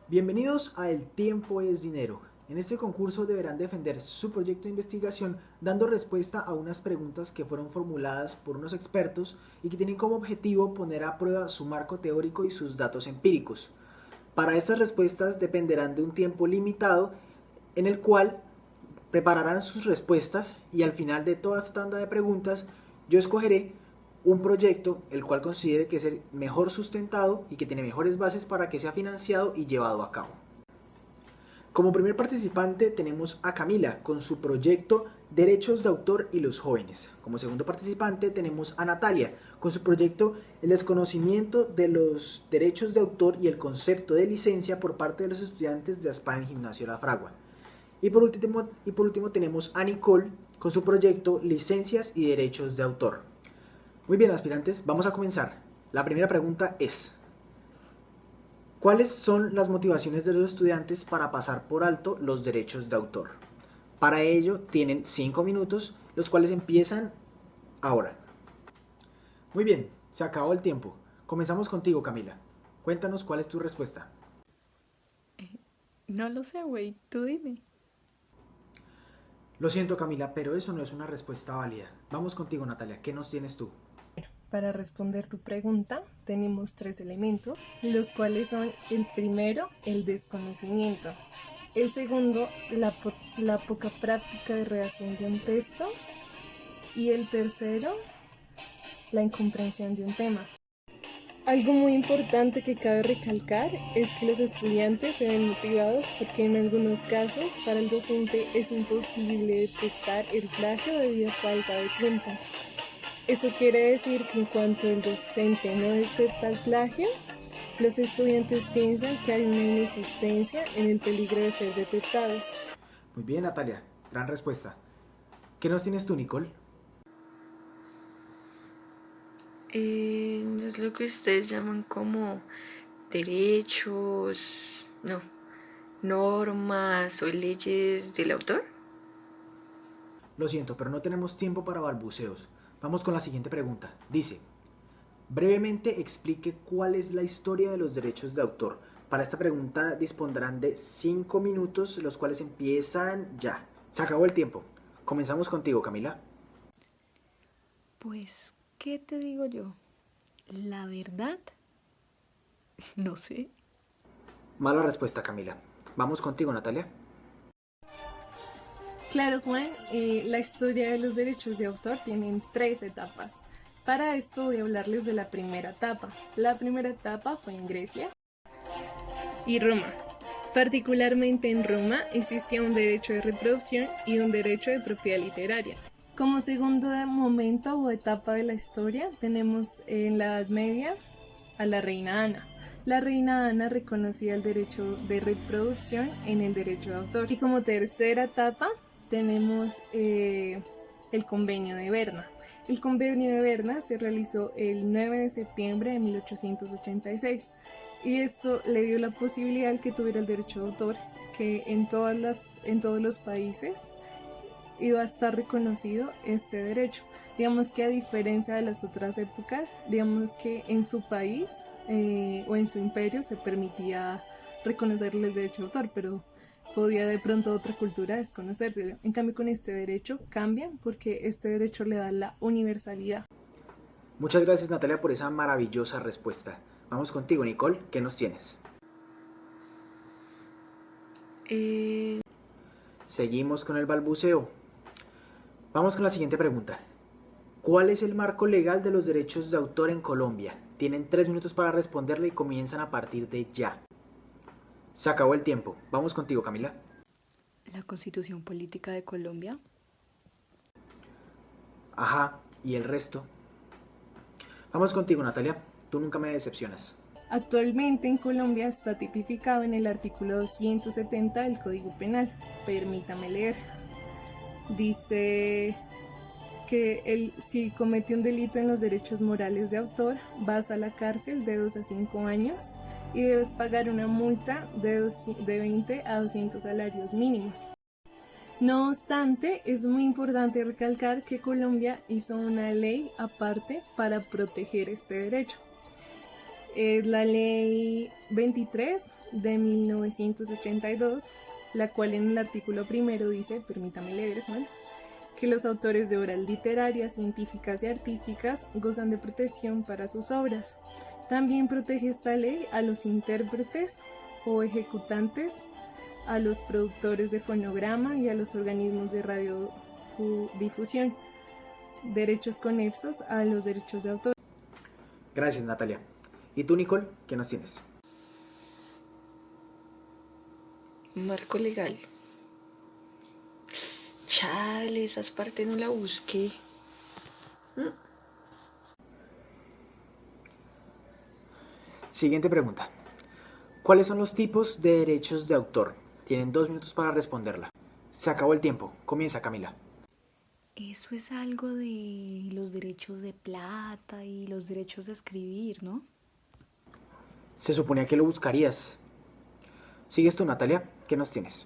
Bienvenidos a El tiempo es dinero. En este concurso deberán defender su proyecto de investigación dando respuesta a unas preguntas que fueron formuladas por unos expertos y que tienen como objetivo poner a prueba su marco teórico y sus datos empíricos. Para estas respuestas dependerán de un tiempo limitado en el cual prepararán sus respuestas y al final de toda esta tanda de preguntas yo escogeré un proyecto el cual considere que es el mejor sustentado y que tiene mejores bases para que sea financiado y llevado a cabo. Como primer participante tenemos a Camila con su proyecto Derechos de autor y los jóvenes. Como segundo participante tenemos a Natalia con su proyecto El desconocimiento de los derechos de autor y el concepto de licencia por parte de los estudiantes de ASPAEN Gimnasio La Fragua. Y por último tenemos a Nicole con su proyecto Licencias y Derechos de Autor. Muy bien, aspirantes, vamos a comenzar. La primera pregunta es: ¿cuáles son las motivaciones de los estudiantes para pasar por alto los derechos de autor? Para ello tienen 5 minutos, los cuales empiezan ahora. Muy bien, se acabó el tiempo. Comenzamos contigo, Camila. Cuéntanos cuál es tu respuesta. No lo sé, güey, tú dime. Lo siento, Camila, pero eso no es una respuesta válida. Vamos contigo, Natalia. ¿Qué nos tienes tú? Para responder tu pregunta, tenemos tres elementos, los cuales son el primero, el desconocimiento, el segundo, la poca práctica de redacción de un texto y el tercero, la incomprensión de un tema. Algo muy importante que cabe recalcar es que los estudiantes se ven motivados porque en algunos casos para el docente es imposible detectar el plagio debido a falta de tiempo. Eso quiere decir que en cuanto el docente no detecta el plagio, los estudiantes piensan que hay una inexistencia en el peligro de ser detectados. Muy bien, Natalia. Gran respuesta. ¿Qué nos tienes tú, Nicole? No es lo que ustedes llaman como derechos, no, normas o leyes del autor. Lo siento, pero no tenemos tiempo para balbuceos. Vamos con la siguiente pregunta. Dice: brevemente explique cuál es la historia de los derechos de autor. Para esta pregunta dispondrán de 5 minutos, los cuales empiezan ya. Se acabó el tiempo. Comenzamos contigo, Camila. Pues, ¿qué te digo yo? La verdad, no sé. Mala respuesta, Camila. Vamos contigo, Natalia. Claro, Juan, la historia de los derechos de autor tiene tres etapas. Para esto voy a hablarles de la primera etapa. La primera etapa fue en Grecia y Roma. Particularmente en Roma existía un derecho de reproducción y un derecho de propiedad literaria. Como segundo momento o etapa de la historia tenemos en la Edad Media a la reina Ana. La reina Ana reconocía el derecho de reproducción en el derecho de autor. Y como tercera etapa tenemos el convenio de Berna. El convenio de Berna se realizó el 9 de septiembre de 1886 y esto le dio la posibilidad al que tuviera el derecho de autor que en todos los países iba a estar reconocido este derecho. Digamos que a diferencia de las otras épocas, digamos que en su país o en su imperio se permitía reconocerle el derecho de autor, pero podía de pronto otra cultura desconocérselo. En cambio con este derecho cambia porque este derecho le da la universalidad. Muchas gracias, Natalia, por esa maravillosa respuesta. Vamos contigo, Nicole. ¿Qué nos tienes? Eh, Seguimos con el balbuceo. Vamos con la siguiente pregunta. ¿Cuál es el marco legal de los derechos de autor en Colombia? Tienen 3 minutos para responderle y comienzan a partir de ya. Se acabó el tiempo. Vamos contigo, Camila. La Constitución Política de Colombia. Ajá, ¿y el resto? Vamos contigo, Natalia. Tú nunca me decepcionas. Actualmente en Colombia está tipificado en el artículo 270 del Código Penal. Permítame leer. Dice que si comete un delito en los derechos morales de autor, vas a la cárcel de 2 a 5 años y debes pagar una multa de 20 a 200 salarios mínimos. No obstante, es muy importante recalcar que Colombia hizo una ley aparte para proteger este derecho. Es la ley 23 de 1982, la cual en el artículo primero dice, permítame leer, Juan, que los autores de obras literarias, científicas y artísticas gozan de protección para sus obras. También protege esta ley a los intérpretes o ejecutantes, a los productores de fonograma y a los organismos de radiodifusión. Derechos conexos a los derechos de autor. Gracias, Natalia. ¿Y tú, Nicole, qué nos tienes? Marco legal. Chale, esas partes no la busqué. Siguiente pregunta. ¿Cuáles son los tipos de derechos de autor? Tienen 2 minutos para responderla. Se acabó el tiempo. Comienza, Camila. Eso es algo de los derechos de plata y los derechos de escribir, ¿no? Se suponía que lo buscarías. ¿Sigues tú, Natalia? ¿Qué nos tienes?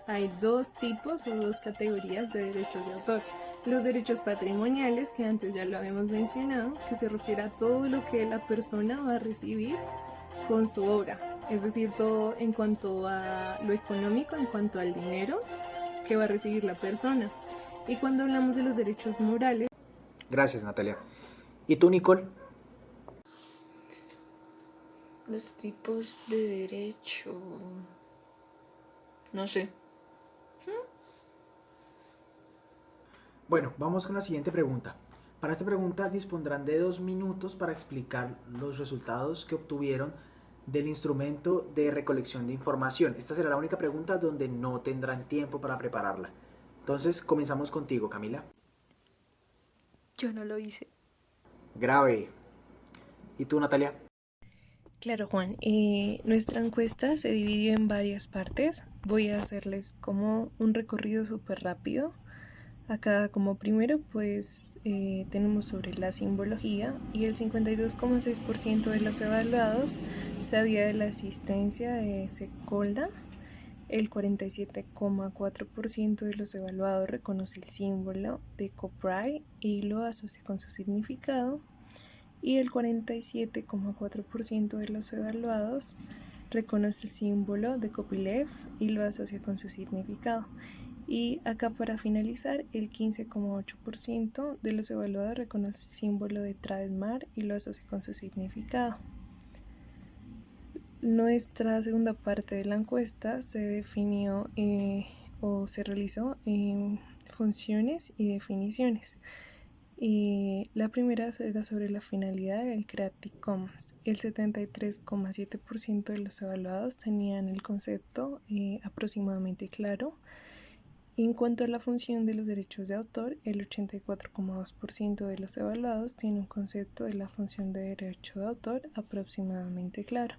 Hay dos tipos o dos categorías de derechos de autor. Los derechos patrimoniales, que antes ya lo habíamos mencionado, que se refiere a todo lo que la persona va a recibir con su obra. Es decir, todo en cuanto a lo económico, en cuanto al dinero que va a recibir la persona. Y cuando hablamos de los derechos morales... Gracias, Natalia. ¿Y tú, Nicole? Los tipos de derecho. No sé. Bueno, vamos con la siguiente pregunta. Para esta pregunta dispondrán de 2 minutos para explicar los resultados que obtuvieron del instrumento de recolección de información. Esta será la única pregunta donde no tendrán tiempo para prepararla. Entonces, comenzamos contigo, Camila. Yo no lo hice. Grave. ¿Y tú, Natalia? Claro, Juan. Nuestra encuesta se dividió en varias partes. Voy a hacerles como un recorrido súper rápido. Acá como primero pues tenemos sobre la simbología y el 52,6% de los evaluados sabía de la existencia de Secolda, el 47,4% de los evaluados reconoce el símbolo de Copray y lo asocia con su significado y el 47,4% de los evaluados reconoce el símbolo de Copyleft y lo asocia con su significado. Y acá para finalizar, el 15,8% de los evaluados reconoce el símbolo de trademark y lo asocia con su significado. Nuestra segunda parte de la encuesta se definió o se realizó en funciones y definiciones. La primera era sobre la finalidad del Creative Commons. El 73,7% de los evaluados tenían el concepto aproximadamente claro. En cuanto a la función de los derechos de autor, el 84,2% de los evaluados tiene un concepto de la función de derecho de autor aproximadamente claro.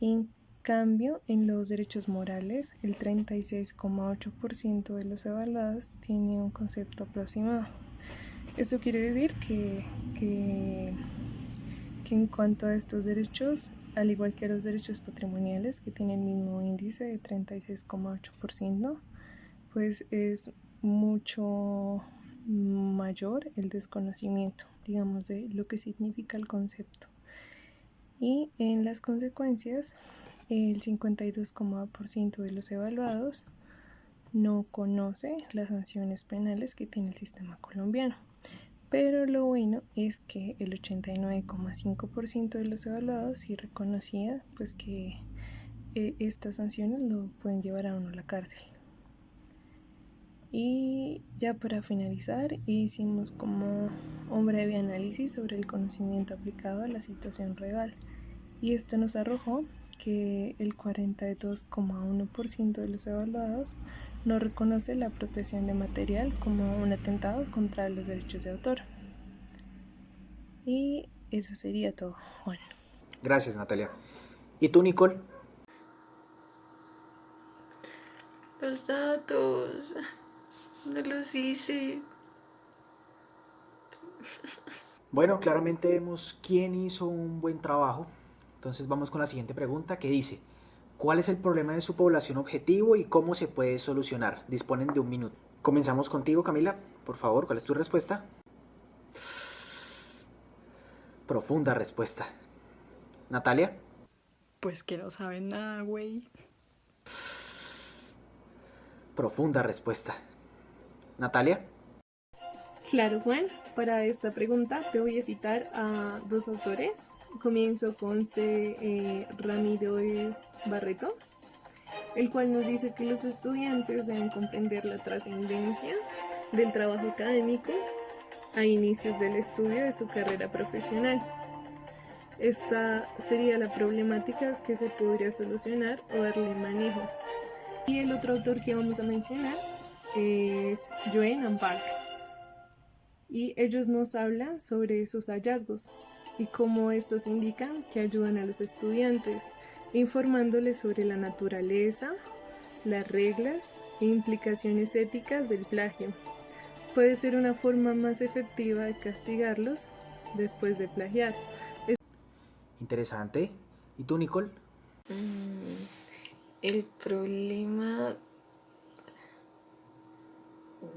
En cambio, en los derechos morales, el 36,8% de los evaluados tiene un concepto aproximado. Esto quiere decir que en cuanto a estos derechos, al igual que a los derechos patrimoniales, que tienen el mismo índice de 36,8%, pues es mucho mayor el desconocimiento, digamos, de lo que significa el concepto. Y en las consecuencias, el 52,% de los evaluados no conoce las sanciones penales que tiene el sistema colombiano. Pero lo bueno es que el 89,5% de los evaluados sí reconocía pues que estas sanciones lo pueden llevar a uno a la cárcel. Y ya para finalizar, hicimos como un breve análisis sobre el conocimiento aplicado a la situación real. Y esto nos arrojó que el 42,1% de los evaluados no reconoce la apropiación de material como un atentado contra los derechos de autor. Y eso sería todo, Juan. Gracias, Natalia. ¿Y tú, Nicole? Los datos. No los hice. Bueno, claramente vemos quién hizo un buen trabajo. Entonces vamos con la siguiente pregunta que dice: ¿cuál es el problema de su población objetivo y cómo se puede solucionar? Disponen de 1 minuto. Comenzamos contigo, Camila. Por favor, ¿cuál es tu respuesta? Profunda respuesta. Natalia. Pues que no saben nada, güey. Profunda respuesta. Natalia. Claro, Juan, para esta pregunta te voy a citar a dos autores. Comienzo con Ramírez Barreto, el cual nos dice que los estudiantes deben comprender la trascendencia del trabajo académico a inicios del estudio de su carrera profesional. Esta sería la problemática que se podría solucionar o darle manejo. Y el otro autor que vamos a mencionar es Yuen and Park. Y ellos nos hablan sobre sus hallazgos y cómo estos indican que ayudan a los estudiantes, informándoles sobre la naturaleza, las reglas e implicaciones éticas del plagio. Puede ser una forma más efectiva de castigarlos después de plagiar. Interesante. ¿Y tú, Nicole? El problema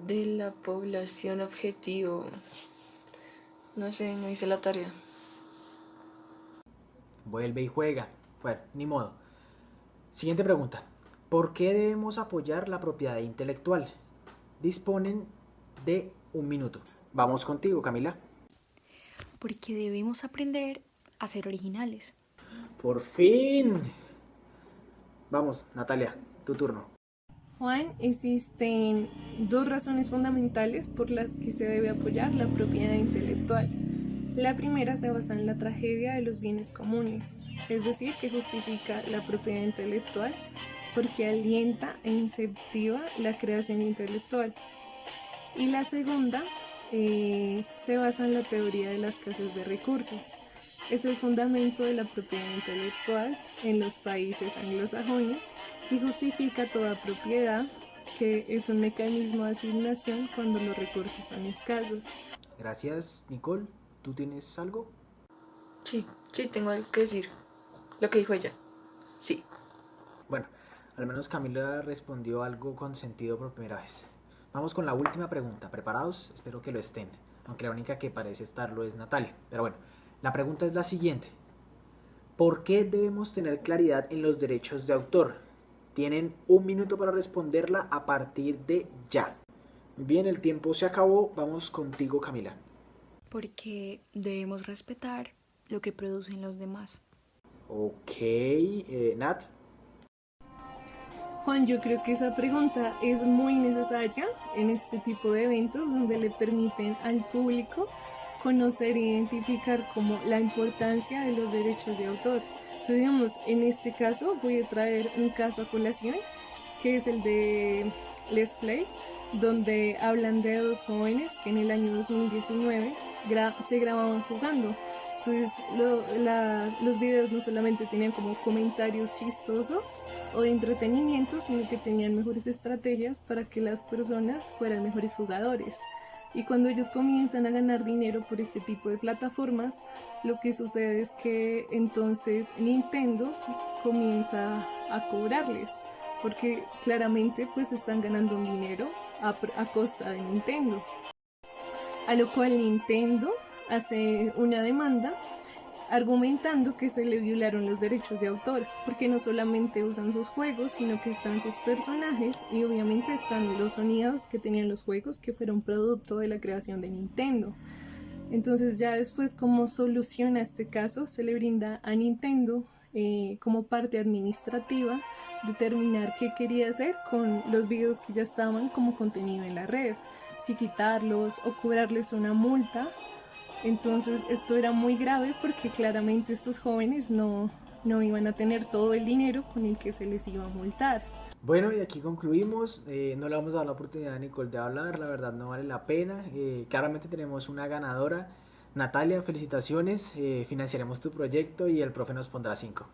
de la población objetivo. No sé, no hice la tarea. Vuelve y juega. Bueno, ni modo. Siguiente pregunta. ¿Por qué debemos apoyar la propiedad intelectual? Disponen de 1 minuto. Vamos contigo, Camila. Porque debemos aprender a ser originales. ¡Por fin! Vamos, Natalia, tu turno. Juan, existen dos razones fundamentales por las que se debe apoyar la propiedad intelectual. La primera se basa en la tragedia de los bienes comunes, es decir, que justifica la propiedad intelectual porque alienta e incentiva la creación intelectual. Y la segunda se basa en la teoría de la escasez de recursos. Es el fundamento de la propiedad intelectual en los países anglosajones y justifica toda propiedad, que es un mecanismo de asignación cuando los recursos son escasos. Gracias, Nicole. ¿Tú tienes algo? Sí, tengo algo que decir. Lo que dijo ella. Sí. Bueno, al menos Camila respondió algo con sentido por primera vez. Vamos con la última pregunta. ¿Preparados? Espero que lo estén. Aunque la única que parece estarlo es Natalia. Pero bueno, la pregunta es la siguiente. ¿Por qué debemos tener claridad en los derechos de autor? Tienen 1 minuto para responderla a partir de ya. Bien, el tiempo se acabó. Vamos contigo, Camila. Porque debemos respetar lo que producen los demás. Ok, Nat. Juan, yo creo que esa pregunta es muy necesaria en este tipo de eventos donde le permiten al público conocer e identificar como la importancia de los derechos de autor. Entonces, digamos, en este caso voy a traer un caso a colación, que es el de Let's Play, donde hablan de dos jóvenes que en el año 2019 se grababan jugando. Entonces los videos no solamente tenían como comentarios chistosos o de entretenimiento, sino que tenían mejores estrategias para que las personas fueran mejores jugadores. Y cuando ellos comienzan a ganar dinero por este tipo de plataformas, lo que sucede es que entonces Nintendo comienza a cobrarles, porque claramente pues están ganando un dinero a costa de Nintendo. A lo cual Nintendo hace una demanda argumentando que se le violaron los derechos de autor, porque no solamente usan sus juegos, sino que están sus personajes y obviamente están los sonidos que tenían los juegos que fueron producto de la creación de Nintendo. Entonces ya después, como soluciona este caso, se le brinda a Nintendo como parte administrativa determinar qué quería hacer con los videos que ya estaban como contenido en la red, si quitarlos o cobrarles una multa. Entonces esto era muy grave porque claramente estos jóvenes no iban a tener todo el dinero con el que se les iba a multar. Bueno, y aquí concluimos. No le vamos a dar la oportunidad a Nicole de hablar, la verdad no vale la pena. Claramente tenemos una ganadora. Natalia, felicitaciones. Financiaremos tu proyecto y el profe nos pondrá 5.